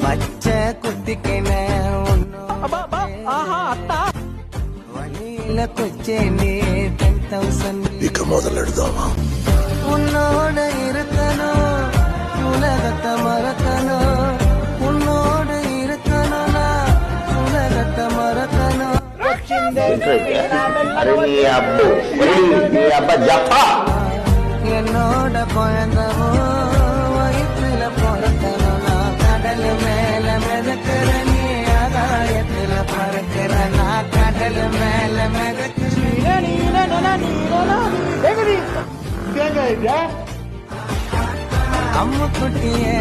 பச்சை குத்திக்கின வழியில கொச்சேனே 10,000 முதல்ல எடுத்தாவா உன்னோட இருக்கணும் உலகத்தை மறக்கணும் உன்னோடு இருக்கணும் உலகத்தை மறக்கணும் என்னோட குழந்தவோ வயிற்றுல பிறக்கணும்னா கடல் மேல மிதக்கிற நீ ஆதாயத்துல பறக்கிற நான் கடல் மேல அம்மு குட்டியே